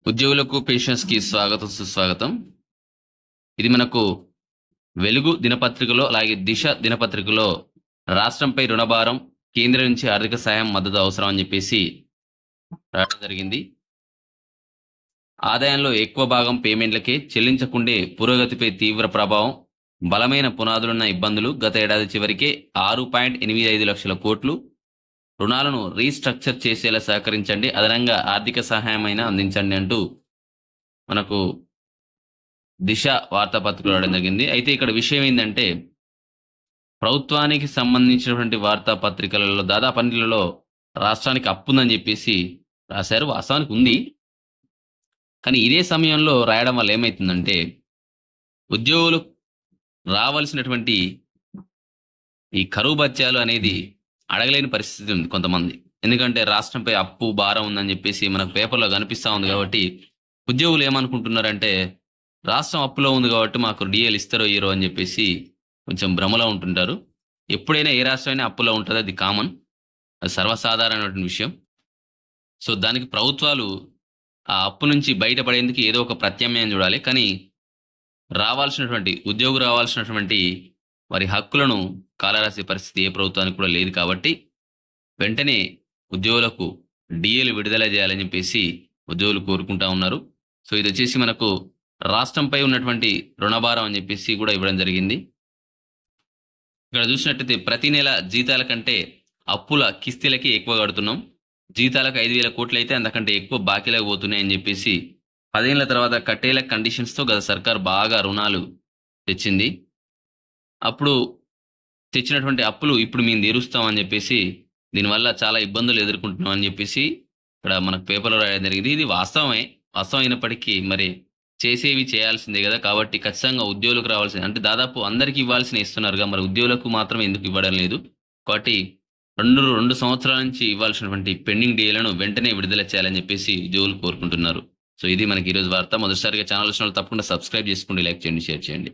ఉద్యోగులకు పెన్షన్స్‌కి స్వాగతం, సుస్వాగతం. ఇది మనకు వెలుగు దినపత్రికలో, అలాగే దిశ దినపత్రికలో రాష్ట్రంపై రుణభారం, కేంద్రం నుంచి ఆర్థిక సహాయం, మద్దతు అవసరం అని చెప్పేసి రాయడం జరిగింది. ఆదాయంలో ఎక్కువ భాగం పేమెంట్లకే, చెల్లించకుండే పురోగతిపై తీవ్ర ప్రభావం, బలమైన పునాదులున్న ఇబ్బందులు. గత ఏడాది చివరికే 6.85 లక్షల కోట్లు రుణాలను రీస్ట్రక్చర్ చేసేలా సహకరించండి, అదనంగా ఆర్థిక సహాయమైనా అందించండి అంటూ మనకు దిశ వార్తాపత్రికలో రావడం జరిగింది. అయితే ఇక్కడ విషయం ఏందంటే, ప్రభుత్వానికి సంబంధించినటువంటి వార్తాపత్రికలలో దాదాపు అన్నిటిలలో రాష్ట్రానికి అప్పు ఉందని చెప్పేసి రాశారు. వాస్తవానికి ఉంది. కానీ ఇదే సమయంలో రాయడం వల్ల ఏమైతుందంటే, ఉద్యోగులు రావాల్సినటువంటి ఈ కరువు భత్యాలు అనేది అడగలేని పరిస్థితి ఉంది కొంతమంది. ఎందుకంటే రాష్ట్రంపై అప్పు భారం ఉందని చెప్పేసి మనకు పేపర్‌లో కనిపిస్తా ఉంది కాబట్టి, ఉద్యోగులు ఏమనుకుంటున్నారంటే, రాష్ట్రం అప్పులో ఉంది కాబట్టి మాకు డీఏలు ఇస్తారో ఇయ్యరో అని చెప్పేసి కొంచెం భ్రమలో ఉంటుంటారు. ఎప్పుడైనా ఏ రాష్ట్రమైనా అప్పులో ఉంటది. అది కామన్. అది సర్వసాధారణమైనటువంటి విషయం. సో, దానికి ప్రభుత్వాలు ఆ అప్పు నుంచి బయటపడేందుకు ఏదో ఒక ప్రత్యామ్నాయం చూడాలి. కానీ రావాల్సినటువంటి వారి హక్కులను కాలరాసే పరిస్థితి ఏ ప్రభుత్వానికి కూడా లేదు కాబట్టి, వెంటనే ఉద్యోగులకు డీఏలు విడుదల చేయాలని చెప్పేసి ఉద్యోగులు కోరుకుంటా ఉన్నారు. సో, ఇదొచ్చేసి మనకు రాష్ట్రంపై ఉన్నటువంటి రుణభారం అని చెప్పేసి కూడా ఇవ్వడం జరిగింది. ఇక్కడ చూసినట్టయితే ప్రతి నెల జీతాల కంటే అప్పుల కిస్తీలకి ఎక్కువ కడుతున్నాం. జీతాలకు 5,000 కోట్లయితే అంతకంటే ఎక్కువ బాకీలకు పోతున్నాయని చెప్పేసి 10 ఏళ్ల తర్వాత కట్టేల కండిషన్స్‌తో గత సర్కార్ బాగా రుణాలు తెచ్చింది. అప్పుడు తెచ్చినటువంటి అప్పులు ఇప్పుడు మేము తీరుస్తామని చెప్పేసి, దీనివల్ల చాలా ఇబ్బందులు ఎదుర్కొంటున్నాం అని చెప్పేసి ఇక్కడ మనకు పేపర్‌లో రాయడం జరిగింది. ఇది వాస్తవమే. వాస్తవం అయినప్పటికీ మరి చేసేవి చేయాల్సిందే గదా! కాబట్టి ఖచ్చితంగా ఉద్యోగులకు రావాల్సింది అంటే దాదాపు అందరికి ఇవ్వాల్సినవి ఇస్తున్నారుగా, మరి ఉద్యోగులకు మాత్రం ఎందుకు ఇవ్వడం లేదు? కాబట్టి 2 సంవత్సరాల నుంచి ఇవ్వాల్సినటువంటి పెండింగ్ డీఏలను వెంటనే విడుదల చేయాలని చెప్పేసి ఉద్యోగులు కోరుకుంటున్నారు. సో, ఇది మనకి ఈరోజు వార్త. మొదటిసారిగా ఛానల్ వచ్చిన వాళ్ళు తప్పకుండా సబ్స్క్రైబ్ చేసుకోండి, లైక్ చేయండి, షేర్ చేయండి.